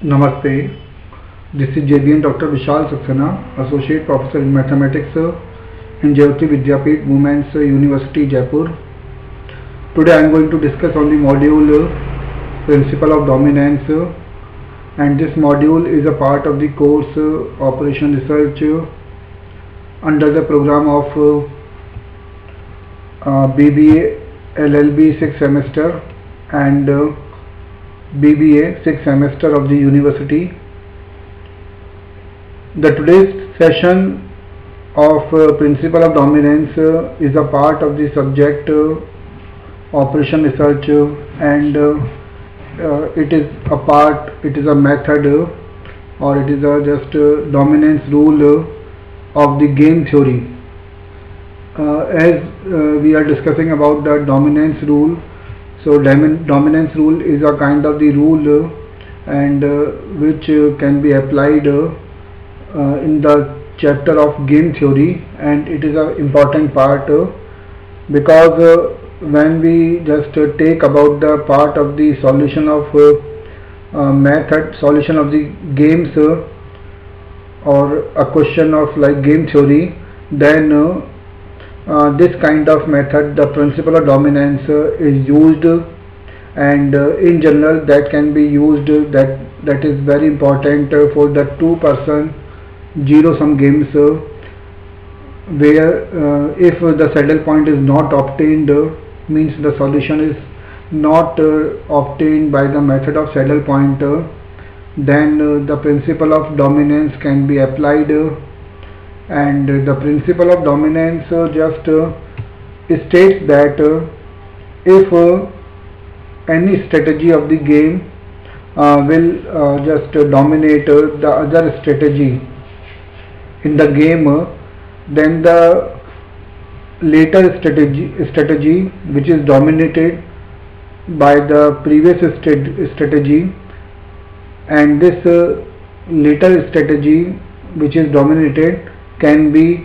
Namaste. This is JBN Dr. Vishal Saxena, Associate Professor in Mathematics in Jayoti Vidyapeeth Women's University, Jaipur. Today I am going to discuss on the module Principle of Dominance, and this module is a part of the course Operation Research under the program of BBA LLB 6th semester and BBA 6th semester of the university. The today's session of Principle of Dominance is a part of the subject Operation Research, and it is a method or it is just dominance rule of the game theory. As we are discussing about the dominance rule, so dominance rule is a kind of the rule and which can be applied in the chapter of game theory, and it is an important part because when we just take about the part of the solution of solution of the games or a question of like game theory, then this kind of method, the principle of dominance, is used, and in general that can be used, that is very important for the two-person zero-sum games where if the saddle point is not obtained, means the solution is not obtained by the method of saddle point, then the principle of dominance can be applied. And the principle of dominance just states that if any strategy of the game will just dominate the other strategy in the game, then the later strategy which is dominated by the previous strategy, and this later strategy which is dominated can be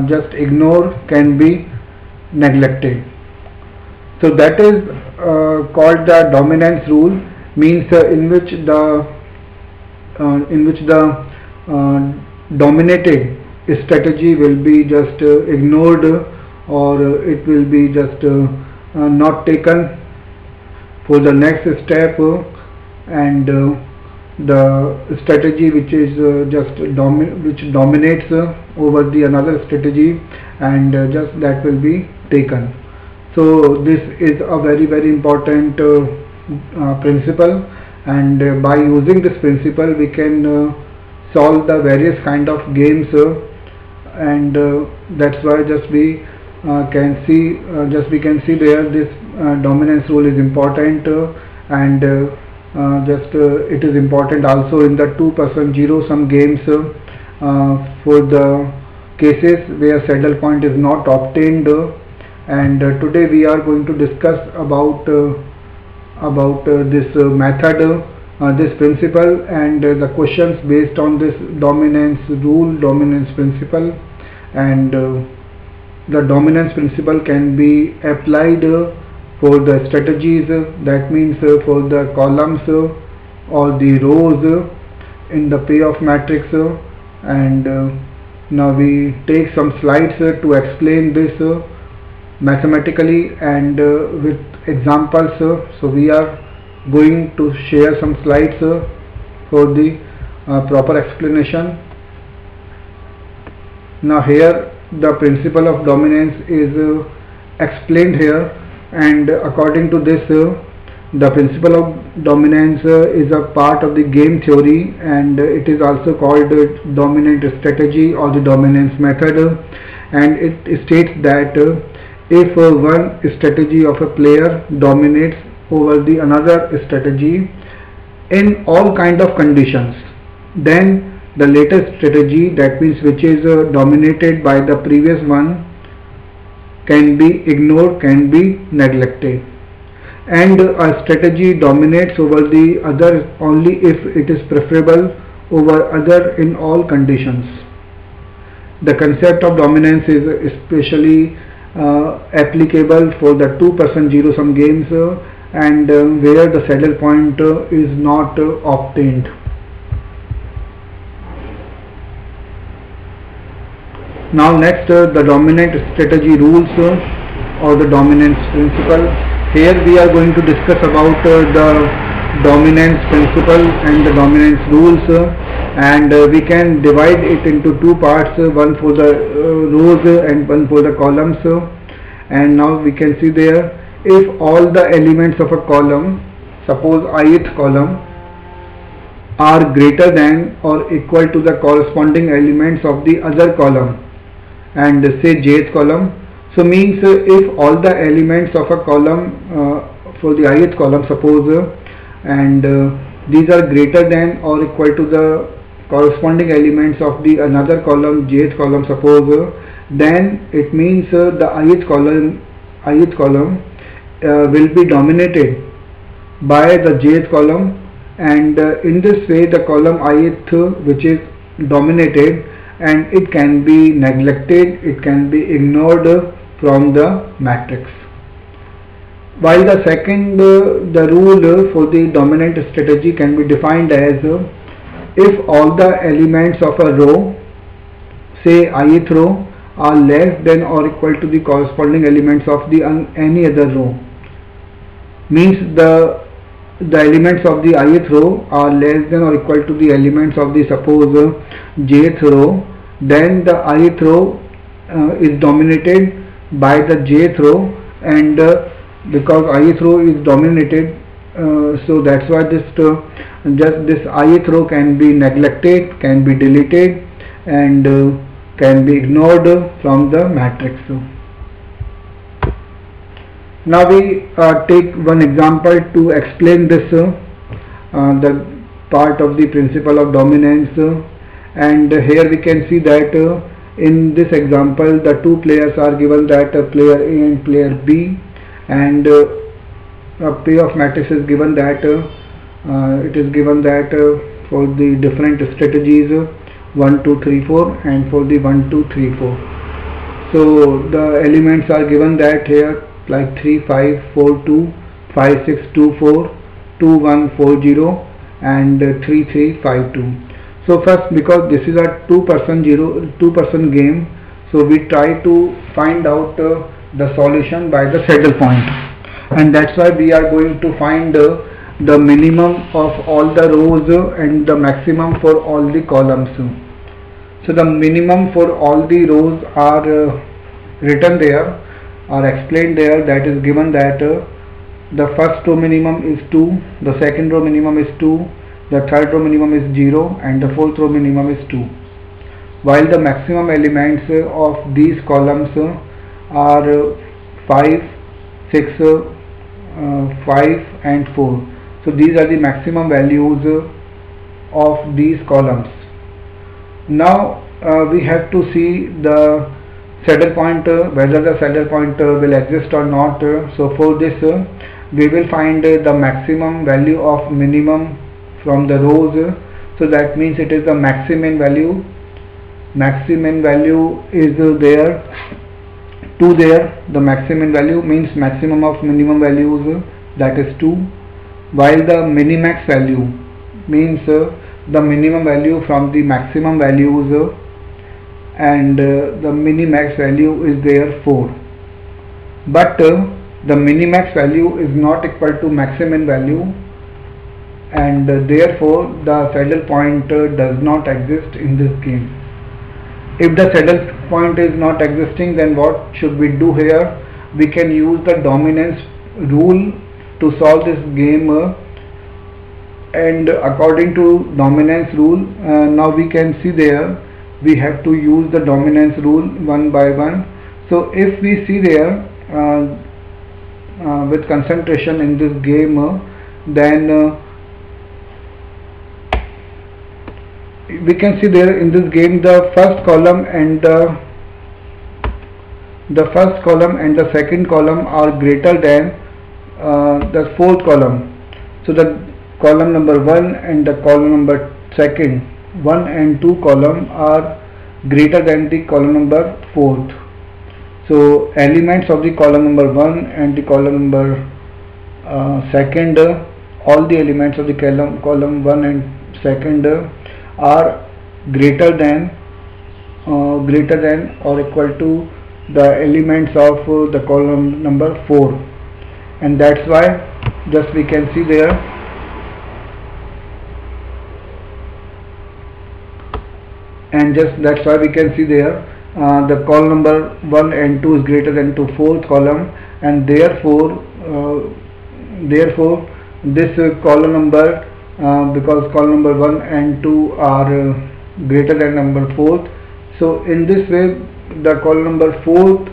just ignored, can be neglected. So that is called the dominance rule, means in which the dominated strategy will be just ignored, or it will be just not taken for the next step, and the strategy which is which dominates over the another strategy, and just that will be taken. So this is a very important principle, and by using this principle we can solve the various kind of games, and that's why just we can see there this dominance rule is important, and it is important also in the two-person zero-sum games for the cases where saddle point is not obtained. And today we are going to discuss about this method, this principle, and the questions based on this dominance rule, dominance principle. And the dominance principle can be applied for the strategies, that means for the columns or the rows in the payoff matrix. And now we take some slides to explain this mathematically and with examples. So we are going to share some slides for the proper explanation. Now here the principle of dominance is explained here, and according to this the principle of dominance is a part of the game theory, and it is also called dominant strategy or the dominance method. And it states that if one strategy of a player dominates over the another strategy in all kind of conditions, then the latest strategy, that means which is dominated by the previous one, can be ignored, can be neglected. And a strategy dominates over the other only if it is preferable over other in all conditions. The concept of dominance is especially applicable for the two-person zero-sum games and where the saddle point is not obtained. Now next, the dominant strategy rules or the dominance principle. Here we are going to discuss about the dominance principle and the dominance rules, and we can divide it into two parts, one for the rows and one for the columns. And now we can see there, if all the elements of a column, suppose ith column, are greater than or equal to the corresponding elements of the other column, and say jth column, so means if all the elements of a column for the ith column, suppose, and these are greater than or equal to the corresponding elements of the another column, jth column, suppose, then it means the ith column will be dominated by the jth column, and in this way the column ith, which is dominated, and it can be neglected, it can be ignored from the matrix. While the second, the rule for the dominant strategy can be defined as, if all the elements of a row, say ith row, are less than or equal to the corresponding elements of the any other row, means the elements of the ith row are less than or equal to the elements of the, suppose, jth row, then the ith row is dominated by the jth row, and because ith row is dominated, so that's why this just this ith row can be neglected, can be deleted, and can be ignored from the matrix. Now we take one example to explain this, the part of the principle of dominance, and here we can see that in this example the two players are given, that player A and player B, and a pair of matrix is given, that it is given that for the different strategies 1 2 3 4 and for the 1 2 3 4. So the elements are given that here, like 3 5 4 2, 5 6 2 4, 2 1 4 0, and 3 3 5 2. So first, because this is a two person game, so we try to find out the solution by the saddle point, and that's why we are going to find the minimum of all the rows and the maximum for all the columns. So the minimum for all the rows are written there, are explained there, that is given that the first row minimum is 2, the second row minimum is 2, the third row minimum is 0, and the fourth row minimum is 2, while the maximum elements of these columns are 5, 6, 5 and 4. So these are the maximum values of these columns. Now we have to see the saddle point, whether the saddle point will exist or not. So for this we will find the maximum value of minimum from the rows, so that means it is the maximum value. Maximum value is there, 2 there, the maximum value means maximum of minimum values, that is 2, while the minimax value means the minimum value from the maximum values, and the minimax value is there 4, but the minimax value is not equal to maximum value, and therefore the saddle point does not exist in this game. If the saddle point is not existing, then what should we do here? We can use the dominance rule to solve this game, and according to dominance rule, now we can see there we have to use the dominance rule one by one. So if we see there with concentration in this game, then we can see there in this game the first column and the second column are greater than the fourth column. So the column number 1 and the column number second, 1 and 2 column are greater than the column number 4th. So elements of the column number 1 and the column number second, all the elements of the column 1 and second are greater than greater than or equal to the elements of the column number 4, and that's why just we can see there that's why we can see there the column number 1 and 2 is greater than to 4th column, and therefore this column number because column number 1 and 2 are greater than number 4th, so in this way the column number 4th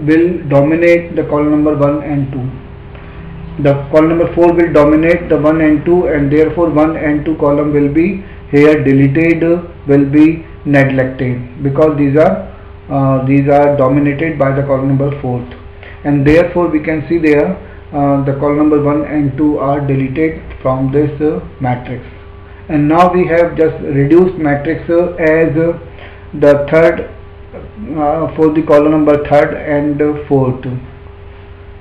will dominate the column number 1 and 2. The column number 4 will dominate the 1 and 2, and therefore 1 and 2 column will be here deleted, will be neglected, because these are dominated by the column number 4th, and therefore we can see there the column number 1 and 2 are deleted from this matrix. And now we have just reduced matrix as the third for the column number 3rd and 4th.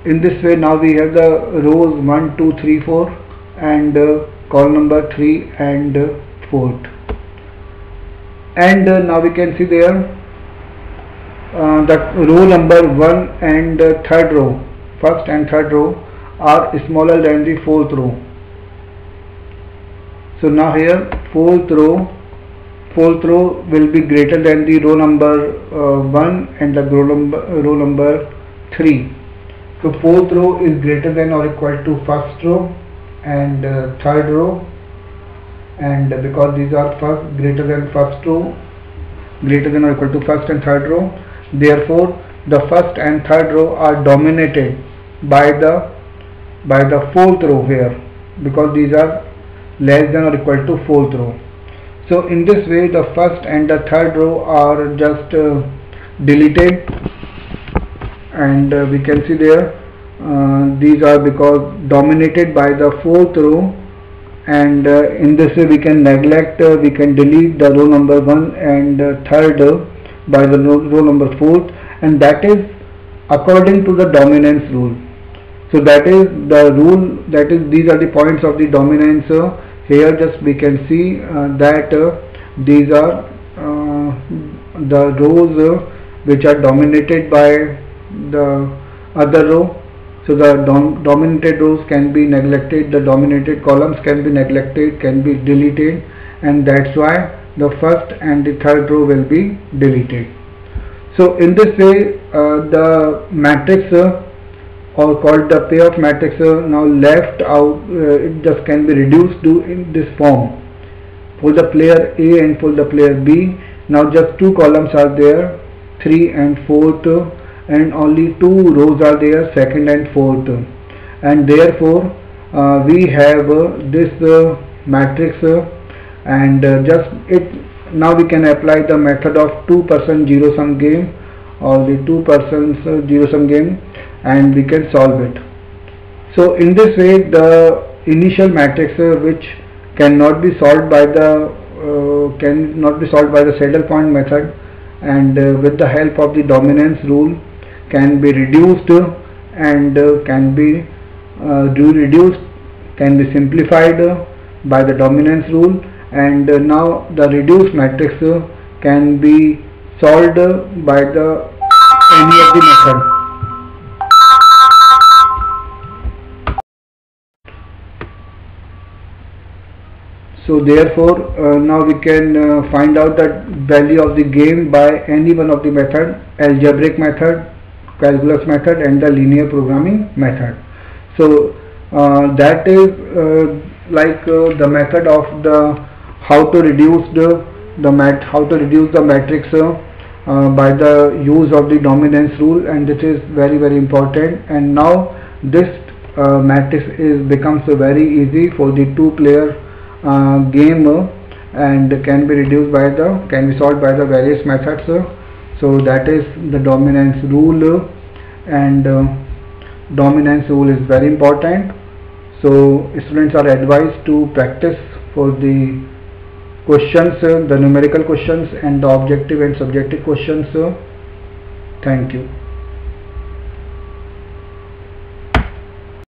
In this way now we have the rows 1, 2, 3, 4 and column number 3 and 4th. And now we can see there the row number 1 and 3rd row, 1st and 3rd row are smaller than the 4th row. So now here 4th row will be greater than the row number 1 and the row number 3. So 4th row is greater than or equal to 1st row and 3rd row, and because these are greater than 1st row, greater than or equal to 1st and 3rd row, therefore the 1st and 3rd row are dominated by the 4th row here, because these are less than or equal to 4th row. So in this way the 1st and the 3rd row are just deleted, and we can see there these are because dominated by the 4th row, and in this way we can neglect, we can delete the row number 1 and 3rd by the row number 4th, and that is according to the dominance rule. So that is the rule, that is these are the points of the dominance. Here just we can see that these are the rows which are dominated by the other row. So the dominated rows can be neglected, the dominated columns can be neglected, can be deleted, and that's why the 1st and the 3rd row will be deleted. So in this way the matrix or called the payoff matrix now left out, it just can be reduced to in this form. For the player A and for the player B, now just 2 columns are there, 3 and 4th, and only 2 rows are there, 2nd and 4th, and therefore we have this matrix and just it. Now we can apply the method of 2% zero sum game or the 2% zero sum game, and we can solve it. So in this way the initial matrix which cannot be solved by the saddle point method, and with the help of the dominance rule can be reduced and can be simplified by the dominance rule, and now the reduced matrix can be solved by any of the method. So therefore now we can find out the value of the game by any one of the method: algebraic method, calculus method, and the linear programming method. So that is like the method of the how to reduce the matrix by the use of the dominance rule, and this is very, very important. And now this matrix becomes very easy for the 2-player game and can be solved by the various methods. So that is the dominance rule, and dominance rule is very important. So students are advised to practice for the questions, the numerical questions and the objective and subjective questions. Thank you.